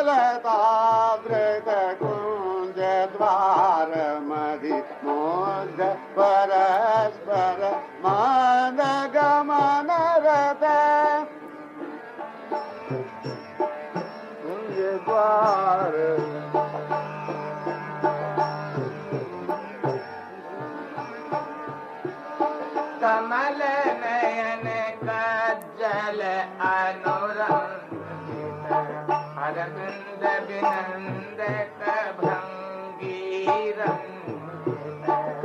लतावृत कुंज द्वार मधि मोद परस्पर मान गमन रत कुंज द्वार कमल नयन कज्जल अनुरंगित अरविंद विनंदक भंगीरंगित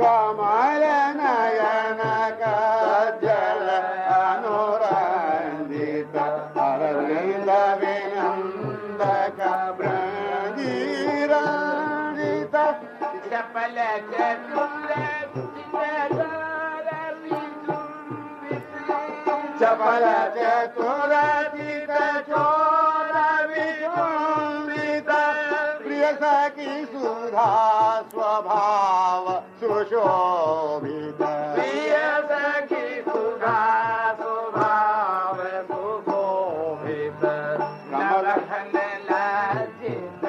कमल नयन कज्जल अनुरंगित अरविंद विनंदक भंगीरंगित चपल चतुर चपल चतुरजित चोर विचुंबित प्रिय सखी सुधा स्वभाव सुशोभित प्रिय सखी सुधा स्वभाव सुशोभित नवघन लज्जित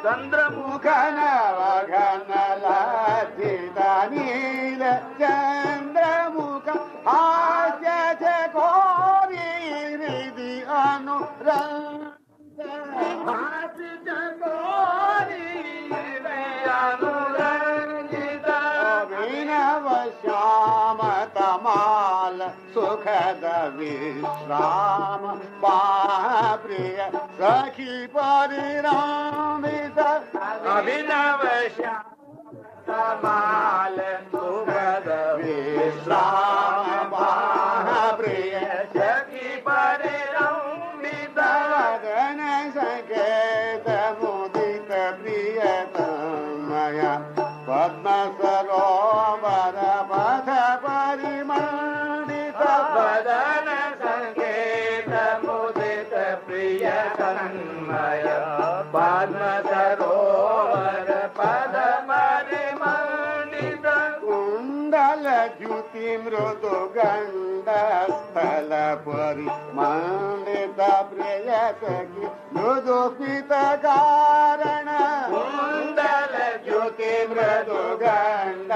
चंद्रमुख नवघन लज्जित नील चंद्रमुख हास्य चकोरी हृदि अनुरंग हास्य चकोरी अनुरंगित अभिनव श्याम तमाल सुखद विश्राम प्रिय सखी परिरामित अभिनव श्याम तमाल सुखद विश्राम प्रिय सखी परिरंबित वदन संकेत मुदित प्रियतमया पद्म सरोवर पथ परिमंडित वदन संकेत मुदित प्रियतमय पद्म सरोवर पद परिमंडित कुंडल द्युति मृदु गंड स्थल परिमंडित प्रिय सखी मृदु पित कारण कुंडल द्युति मृदु गंड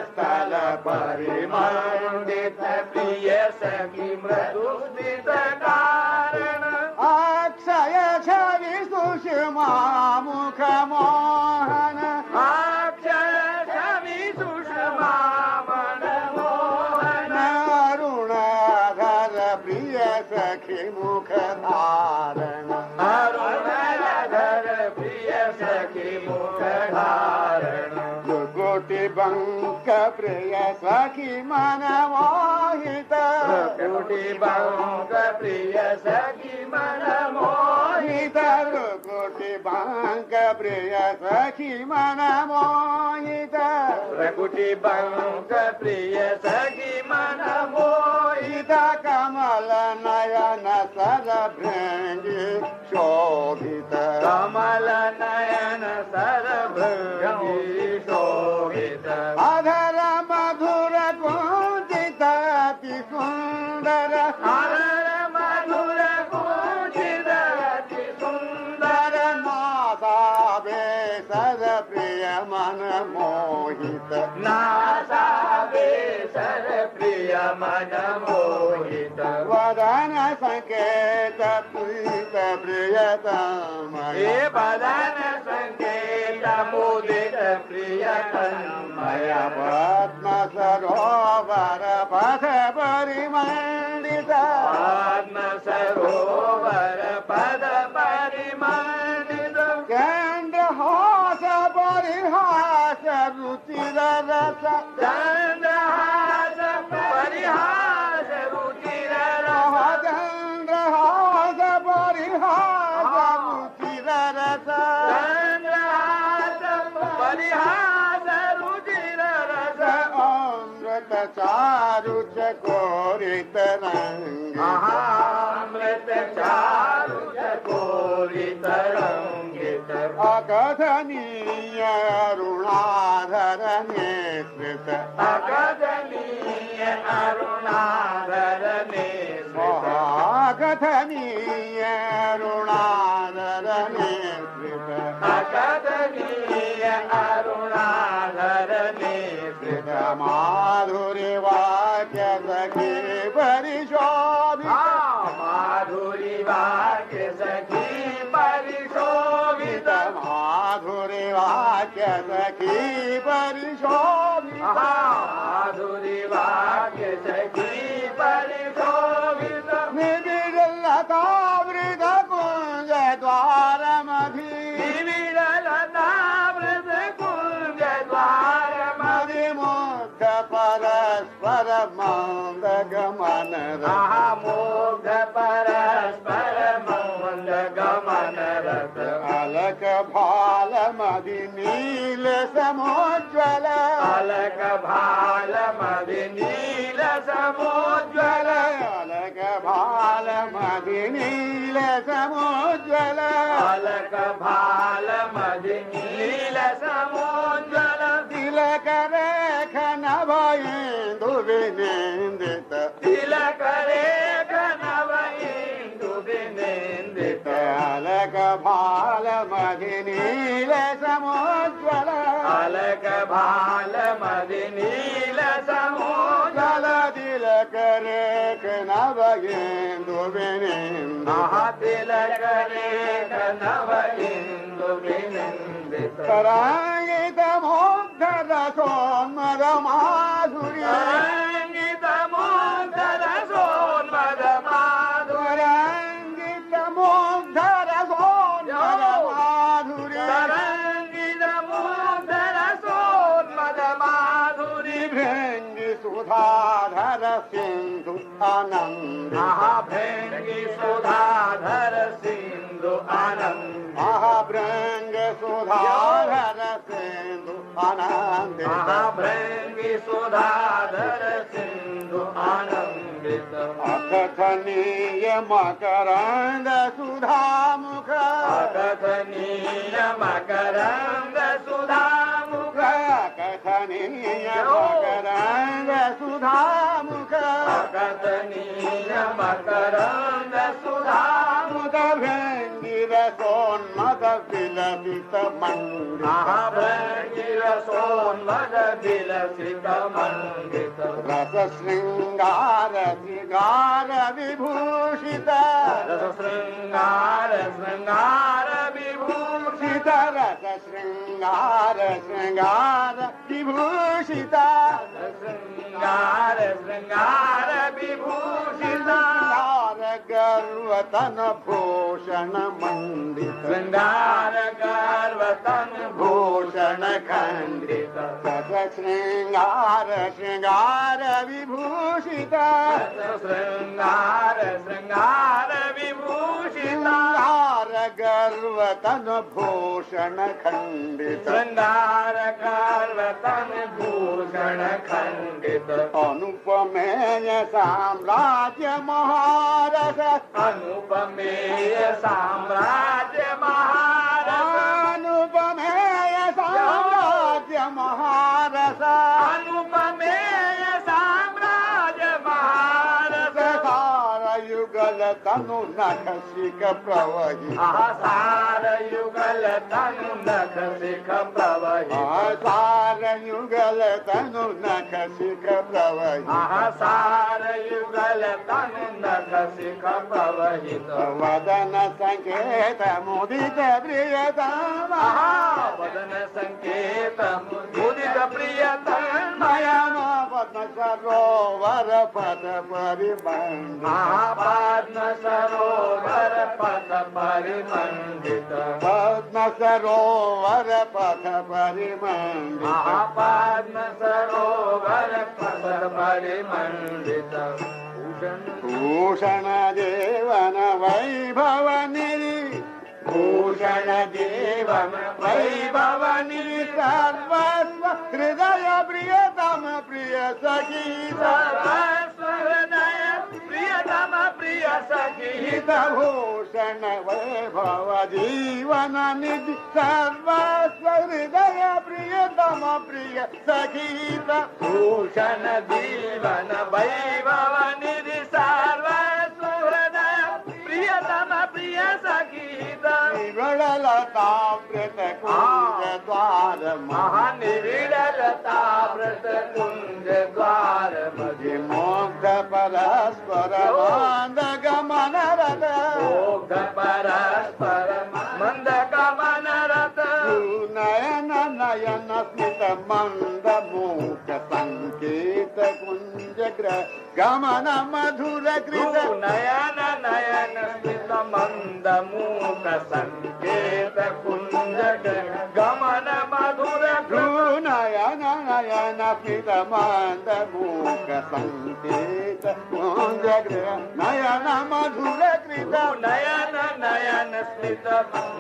स्थल परिमंडित प्रिय सखी मृदुस्मित कारण अक्षय छवि सुषमा मुख मोहन अक्षय छवि सुषमा मनमोहन अरुणाधर प्रिय सखी मुख धारण अरुणाधर प्रिय सखी मुख धारण कोटि बंक प्रिय सखी मन मोहित कोटि बंक प्रिय सखी मन मोहित कोटि बंक प्रिय सखी मन मोहित प्रकुटि बंक प्रिय सखी मन मोहित कमल नयन सर भृंगी शोभित कमल नयन सर भृंगी शोभित अधर मधुर कुंजित अति सुंदर अधर मधुर कुंजित अति सुंदर नासा बेसर प्रिय मन मोहित नासा बेसर प्रिय मन मोहित वदन संकेत प्रीत प्रियतमय वदन संकेत मुदित प्रियतमय पद्म सरोवर पथ परिमंडित पद्म सरोवर पद परिमंडित चंद्रहास परिहास रुचिर रस चंद्रहास परिहास रुचिर रस चंद्रहास परिहास रुचिर रस चंद्रहास परिहास रुचिर रस अमृत चारु चकोरित रंग अमृत चारु चकोरित रंगित अकथनीय अरुणाधर नेत्रित अकथनीय अरुणाधर नेत्रित अकथनीय माधुरी वाक्य सखी परिशोभित माधुरी वाक्य सखी परिशोभित माधुरी वाक्य सखी परिशोभित माधुरी वाक्य सखी परिशोभित निबिडलतावृत कुंज द्वारमधि निबिडलतावृत कुंज द्वारमधि मुग्ध परस्पर मंद गमन मुग्ध परस्पर मंद गमन रत अलक भाल मधि नील समुज्ज्वल अलक भाल मधि नील समुज्ज्वल अलक भाल मधि नील समुज्ज्वल अलक भाल मधि नील समुज्ज्वल तिलक रेख नभयेन्दु विनिन्दित तिलक रेख नभयेन्दु विनिन्दित अलक भाल मधि नील समुज्ज्वल अलक भाल मधि नील समुज्ज्वल तिलक रेख नभयेन्दु विनिन्दित तिलक रेख नभयेन्दु विनिन्दित तरंगित मुग्ध रसोन्मद माधुरी तरंगित मुग्ध रसोन्मद माधुरी तरंगित मुग्ध रसोन्मद माधुरी तरंगित मुग्ध रसोन्मद माधुरी भृंगी सुधाधर सिंधु आनंद महाभृंगी सुधाधर सिंधु आनंद महाभृंग सुधाधर सिंधु आनंद महाभृंगी सुधाधर सिंधु आनंदित अकथनीय मकरंद सुधामुख अकथनीय मकरंद सुधामुख अकथनीय मकरंद सुधामुख अकथनीय मकरंद सुधामुख भृंगी रसोन्मद विलसित मंडित महाभृंगी रसोन्मद विलसित मंडित रस श्रृंगार श्रृंगार विभूषित रस श्रृंगार श्रृंगार विभूषित रस श्रृंगार श्रृंगार विभूषित श्रृंगार श्रृंगार विभूषित गर्वतन भूषण मंडित श्रृंगार गर्वतन भूषण खंडित रस श्रृंगार श्रृंगार विभूषित श्रृंगार श्रृंगार विभूषित गर्वतन भूषण खंडित श्रृंगार गर्वतन भूषण खंडित अनुपमेय साम्राज्य महारस अनुपमेय साम्राज्य महारस अनुपमेय साम्राज्य महारस अनुपमेय साम्राज्य महारस सार युगल तनु नखसिक प्रवहि सार युगल तनु नखसिक प्रवहि सार युगल तनु नखसिक प्रवहि सार युगल तनु नखसिक प्रवहित वदन संकेत मुदित प्रियतम वदन संकेत मुदित प्रियतम नयन पद्म सरोवर पद परिमंडित पद्म सरोवर पद परिमंडित पद्म सरोवर पद परिमंडित पद्म सरोवर पद परिमंडित भूषण देवन वैभव निधि भूषण देवन वैभव निधि सर्वस्व हृदय प्रियतम प्रिय सखी सर्वस्व हृदय प्रियतम प्रिय सखी भूषण वैभव जीवन निधि सर्वस्व हृदय प्रियतम प्रिय सखी भूषण जीवन वैभव निधि सर्वस्व हृदय प्रियतम प्रिय सखी निविड़लता व्रत कुंज द्वार महानिविड़ल लतावृत कुंज द्वार मध्य मोग्ध परस्पर मंद गमन रत मोग्ध परस्पर मंद गमन रत नयन नयन स्मित मंद मुख संकेत कुंज ग्रह गमन मधुर कृत नयन नयन स्मित मंद मुख संकेत कुंज गमन मधुर नयन नयन स्मित मंद मुख संकेत कुंज ग्रह नयन मधुर कृत नयन नयन स्मित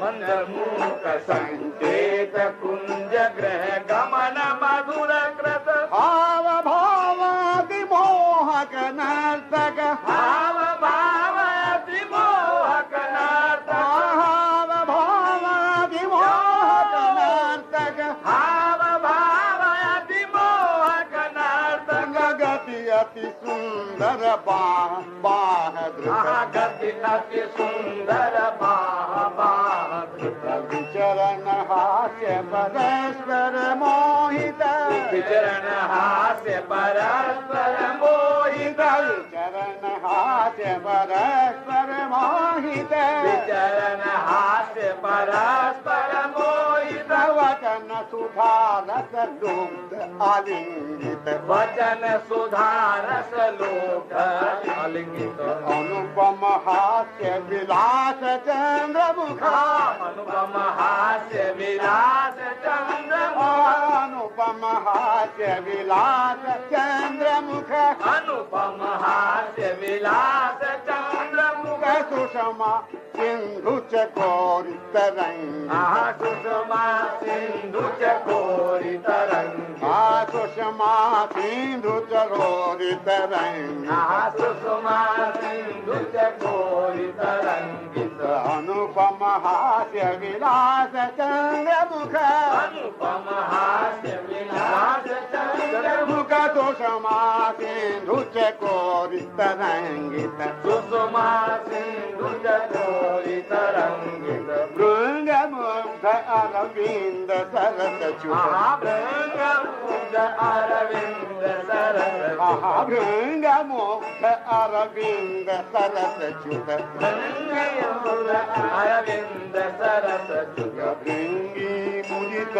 मंद मुख संकेत कुंज ग्रह गमन मधुर कृत भाव भावाति मोहक नर्तक भाव भावति मोहक नर्तक भाव भावाति मोहक नर्तक भाव भावति मोहक नर्तक गति अति सुंदर बाह बाह धृत गति अति सुंदर बाह बाह विचरण हास्य परस्पर मोहित विचरण हास्य परस्पर मोहित विचरण हास्य परस्पर मोहित विचरण हास्य परस्पर मोहित वचन सुधा रस दुग्ध आलिंगित वचन सुधा रस लोक आलिंगित अनुपम हास्य विलास चंद्र मुख अनुपम हास्य विलास चंद्र अनुपम हास्य विलास चंद्र मुख अनुपम हास्य विलास चंद्र मुख सुषमा सिंधु चकोरी तरंग सुषमा सिंधु चकोरी तरंग सुषमा सिंधु चकोरी तरंग सुषमा सिंधु चकोरी तरंगित अनुपम हास्य विलास चंद्र मुख अनुपम हास्य विलास चंद्र मुख सुषमा सिंधु चकोरी तरंगित सुषमा सिंधु चकोरी तरंगित भृंग मुग्ध अरविंद सरस च्युत भृंग मुग्ध अरविंद सरस भृंग मुग्ध अरविंद सरस च्युत अरविंद सरस च्युत भृंगी मुदित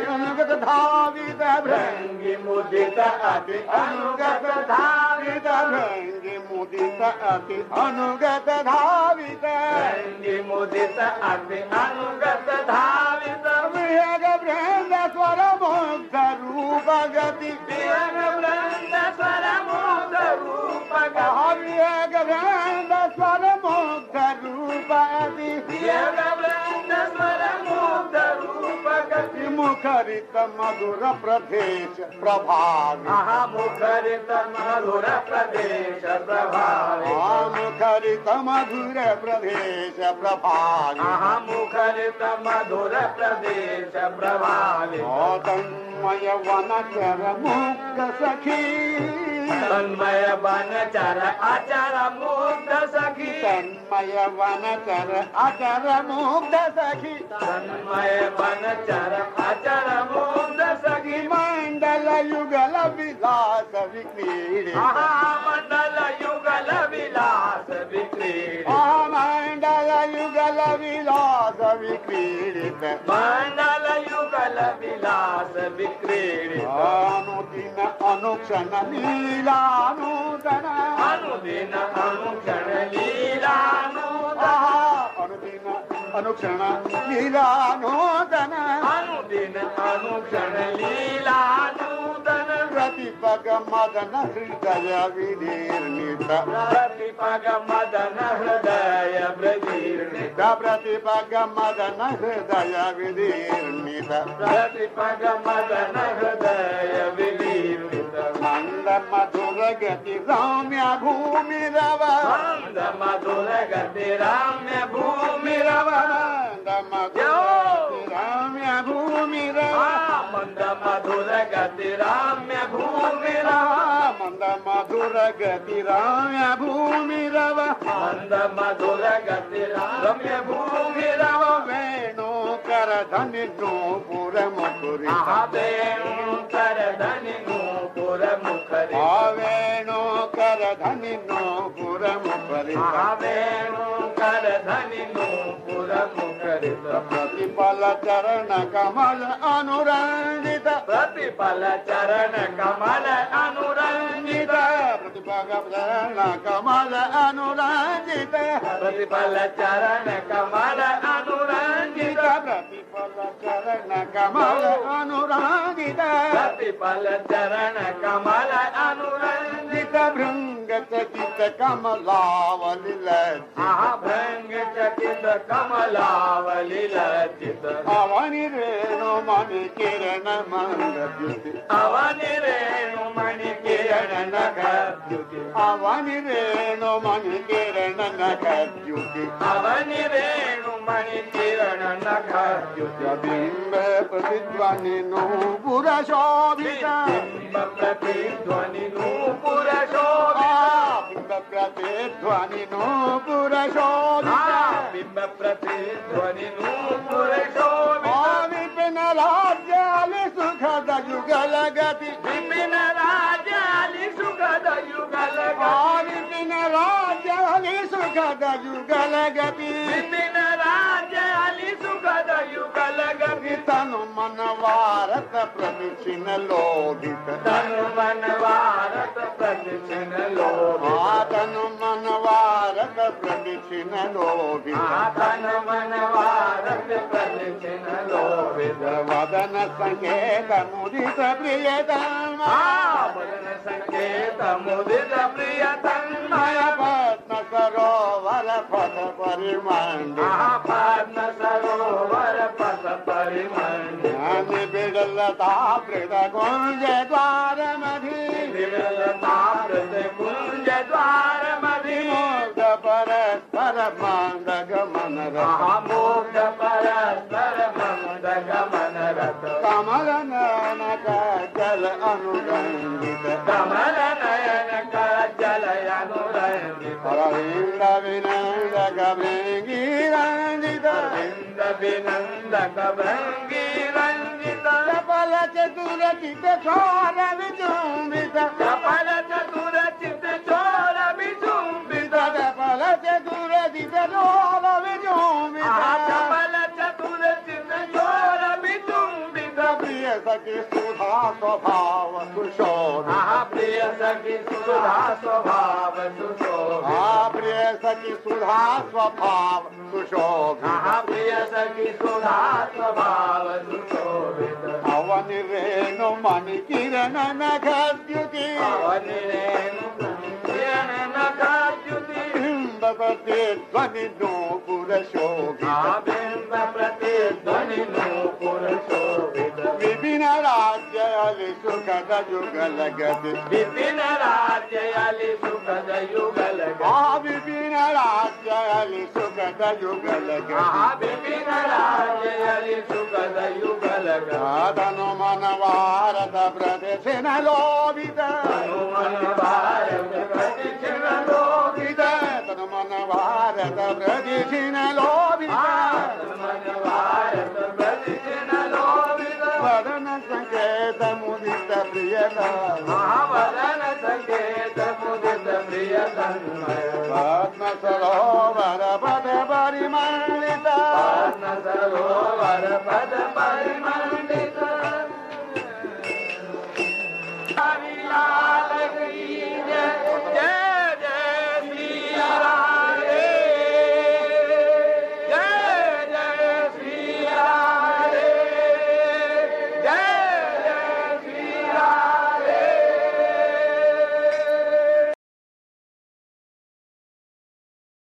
अनुगत धावित भृंगी मुदित अति अनुगत धावित भृंगी मुदित अति अनुगत धावित भृंगी मुदित अति अनुगत धावित विहग वृंद स्वर मुग्ध रूप गति विहग वृंद स्वर मुग्ध रूप विहग वृंद स्वर मुग्ध रूप गति विहग वृंद स्वर मुग्ध रूप गति मुखरित मधुर प्रदेश प्रभावी मुखरित मधुर प्रदेश प्रभावी मुखरित मधुर प्रदेश प्रभावी मुखरित मधुर प्रदेश प्रभावी तन्मय वनचर मुक्त सखी तन्मय वनचर अचर मुक्त सखी तन्मय वनचर अचर मुक्त सखी तन्मय वनचर अचर मुक्त सखी मंडल युगल विलास विक्रीडे मंडल युगल विलास विक्रीडित मंडल युगल विलास विक्रीडित मंडल युगल विलास विक्रीडित अनुदिन अनुक्षण लीलानूतन अनुदिन अनुक्षण लीलानूतन अनुदिन अनुक्षण लीलानूतन अनुदिन अनुक्षण लीलानूतन प्रतिपग मदन हृदय विदीर्णित प्रतिपग मदन हृदय विदीर्णित प्रतिपग मदन हृदय विदीर्णित प्रतिपग मदन हृदय विदीर्णित मंद मधुर गति रम्य भूमि रव मंद मधुर गति रम्य भूमि रव मंद मधुर रम्य भूमि रव मंद मधुर गति रम्य भूमि रव मंद मधुर गति रम्य भूमि रव मंद मधुर गति रम्य भूमि रव वेणु कर धनि नूपुर मुकुरित वेणुकर धनि नूपुर मुखरित वेणुकर धनि नूपुर मुखरित वेणुकर धनि नूपुर मुखरित प्रतिपल चरण कमल अनुरंजित प्रतिपल चरण कमल अनुरंजित प्रतिपल चरण कमल अनुरंजित प्रतिपल चरण कमल अनुरंजित प्रतिपल चरण कमल अनुरंजित प्रतिपल चरण कमल अनुरंजित भृंग चकित कमलावली भृंग चकित कमलावली लज्जित अवनि रेणु मणि किरण मंद्युति अवनि रेणु मणि किरण नखद्युति अवनि रेणु मणि किरण नखद्युति अवनि रेणु मणि किरण नखद्युति बिंब प्रतिध्वनि नूपुर शोभित बिंब प्रतिध्वनि नूपुर शोभित बिंब प्रतिध्वनि नूपुर शोभित बिंब प्रतिध्वनि नूपुर शोभित विपिन राज्यालि सुखद युगल गति विपिन राज्यालि सुखद युगल गति विपिन राज्यालि सुखद युगल गति विपिन राज्यालि सुखद युगल गति तनु मन वारत प्रदक्षिण लोभित तनु मन भारत प्रदक्षिण लोभित तनु मन वारत प्रदक्षिण लोभित तनु मन भारत प्रदक्षिण लोभित वदन संकेत मुदित प्रियतम वदन संकेत मुदित प्रियतन्मय पद्म सरोवर पथ परिमंडित पद्म सरोवर पथ परिमंडित बिड़लता वृद कुंज द्वार मधि विरलता वृत कुंज द्वार मधि मुग्ध परस्पर मंद गमन रथ मुग्ध परस्पर मंद गमन रथ कमल नयन का जल अनुरंजित कमल नयन का जल अनुरंजित अरविंद विनंद गभृंगी रंजित अरविंद विनंदक भृंगी रंजित चपल चतुर चित छोर विजुम्बित चपल चतुर चित चोर विजुम्बित चपल चतुर चित छोर विजुम्बित चपल चतुर चित चोर विजुम्बित प्रिय सखी सुधा स्वभाव सुशोभित प्रिय सखी सुधा स्वभाव सुशोभित प्रिय सखी सुधा स्वभाव सुशोभित प्रिय सखी सुधा स्वभाव सुशोभित अवनि रेणु मणि किरण नखद्युति अवनि रेणु किरण नखद्युति बिंब प्रतिध्वनि नूपुर शोभित बिंब प्रतिध्वनि नूपुर शोभित विपिन राज्यालि सुखद युगल गति विपिन राज्यालि सुखद युगल विपिन राज्यालि सुखद युगल गति विपिन राज्यालि सुखद युगल तनु मन भारत प्रदक्षिण लोभित मन भारत प्रदक्षिण लोभित तनु मन भारत प्रदक्षिण लोभित मन भारत प्रदक्षिण लोभित वदन संकेत मुदित प्रियतम वदन संकेत मुदित प्रियतन्मय पद्म सरोवर पद परिमंडित पद्म सरोवर पद परिमंडित